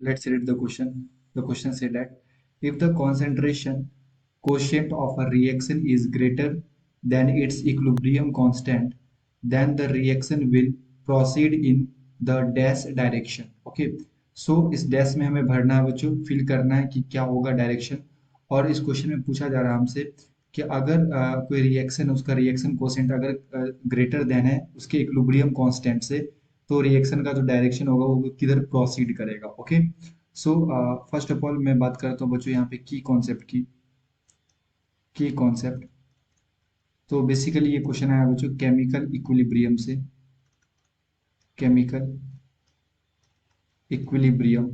Let's read the question. The question said that if the concentration quotient of a reaction is greater than its equilibrium constant, then the reaction will proceed in the dash direction. Okay, so इस dash में हमें भरना है बच्चों, fill करना है कि क्या होगा डायरेक्शन। और इस क्वेश्चन में पूछा जा रहा है हमसे कि अगर कोई रिएक्शन, उसका रिएक्शन कोसेंट अगर ग्रेटर देन है उसके इक्विलिब्रियम कांस्टेंट से, तो रिएक्शन का जो डायरेक्शन होगा वो किधर प्रोसीड करेगा। Okay, so first of all मैं बात करता हूँ बच्चों यहाँ पे की कॉन्सेप्ट की। की कॉन्सेप्ट, तो बेसिकली ये क्वेश्चन आया बच्चों केमिकल इक्विलिब्रियम से। Chemical equilibrium.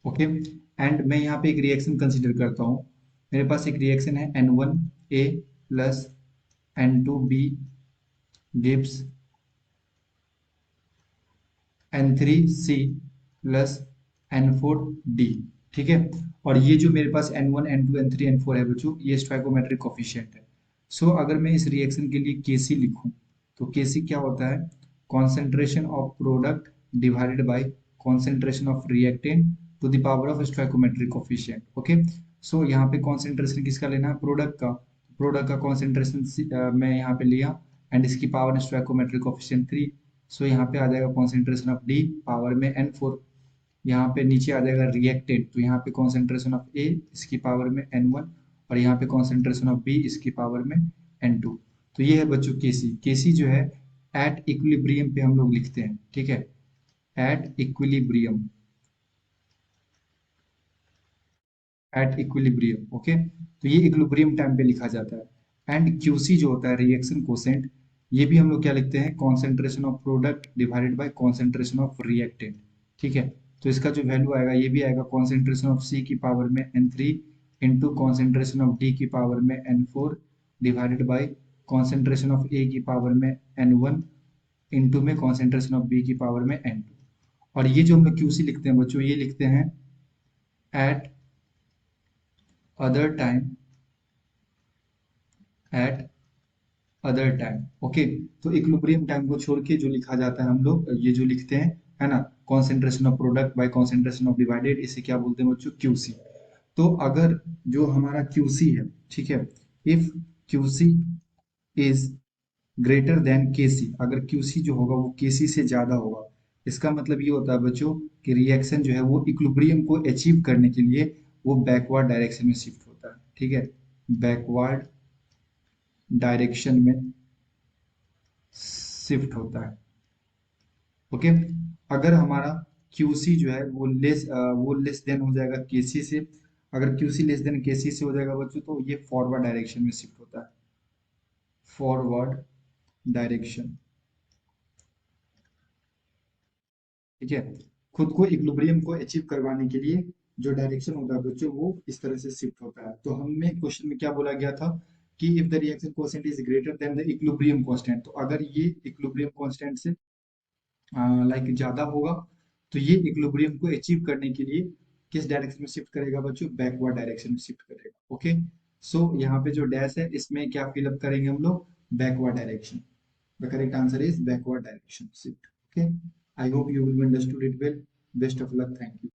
ओके, एंड मैं यहाँ पे एक रिएक्शन कंसीडर करता हूँ। मेरे पास एक रिएक्शन है N1A plus N2B gives N3C plus N4D। ठीक है, और ये जो मेरे पास N1 N2 N3 N4 है बच्चों, ये स्टोइकोमेट्रिक कोफिशिएंट है। सो अगर मैं इस रिएक्शन के लिए Kc लिखूं, तो Kc क्या होता है? Concentration of product divided by concentration of reactant to the power of stoichiometric coefficient. Okay, so यहाँ पे कॉन्सेंट्रेशन किसका लेना है? प्रोडक्ट का। प्रोडक्ट का कॉन्सेंट्रेशन मैं यहाँ पे लिया, एंड इसकी पावर स्टोइकोमेट्रिक कोफिशिएंट 3। सो यहाँ पे आ जाएगा कॉन्सेंट्रेशन ऑफ डी पावर में N4। यहाँ पे नीचे आ जाएगा रिएक्टेंट, तो यहाँ पे कॉन्सेंट्रेशन ऑफ ए इसकी पावर में N1, और यहाँ पे कॉन्सेंट्रेशन ऑफ बी इसकी पावर में N2। तो ये है बच्चों केसी। केसी जो है एट इक्विलिब्रियम पे हम लोग लिखते हैं। ठीक है, at equilibrium. At equilibrium. Okay, तो ये इक्विलिब्रियम टाइम पे लिखा जाता है। एंड क्यूसी जो होता है रिएक्शन कोसेंट, ये भी हम लोग क्या लिखते हैं? Concentration of product divided by concentration of reactant. ठीक है, तो इसका जो वैल्यू आएगा ये भी आएगा कॉन्सेंट्रेशन ऑफ सी की पावर में N3 into concentration of D की पावर में N4 divided by concentration of A की पावर में N1 इंटू में कॉन्सेंट्रेशन ऑफ बी की पावर में N2। और ये जो हम लोग क्यूसी लिखते हैं बच्चों, ये लिखते हैं eight other time. Eight other time. Okay, तो इक्विलिब्रियम टाइम को छोड़ के जो लिखा जाता है हम लोग ये जो लिखते हैं, है ना, concentration of product bye concentration of divided, इसे क्या बोलते हैं बच्चों? क्यूसी। तो अगर जो हमारा क्यूसी है, ठीक है, if QC is greater than KC, अगर क्यूसी जो होगा वो केसी से ज्यादा होगा, इसका मतलब ये होता है बच्चों कि रिएक्शन जो है वो इक्विलिब्रियम को अचीव करने के लिए वो बैकवर्ड डायरेक्शन में शिफ्ट होता है। ठीक है, बैकवर्ड डायरेक्शन में शिफ्ट होता है। ओके, अगर हमारा क्यूसी जो है वो लेस देन हो जाएगा केसी से। अगर क्यूसी लेस देन केसी से हो जाएगा बच्चों, तो ये फॉरवर्ड डायरेक्शन में शिफ्ट होता है। Forward direction. ठीक है, खुद को इक्विलिब्रियम को अचीव करवाने के लिए जो डायरेक्शन होता है बच्चों वो इस तरह से शिफ्ट होता है। तो हमें क्वेश्चन में क्या बोला गया था कि if the reaction coefficient is greater then the equilibrium constant, तो अगर ये इक्विलिब्रियम कांस्टेंट से लाइक ज्यादा होगा, तो ये इक्विलिब्रियम को अचीव करने के लिए किस डायरेक्शन में शिफ्ट करेगा बच्चों? बैकवर्ड डायरेक्शन में शिफ्ट करेगा। ओके, सो यहाँ पे जो डैश है इसमें क्या फिलअप करेंगे हम लोग? Backward direction. The correct answer is backward direction shift. Okay, I hope you will understood it well. Best of luck. Thank you.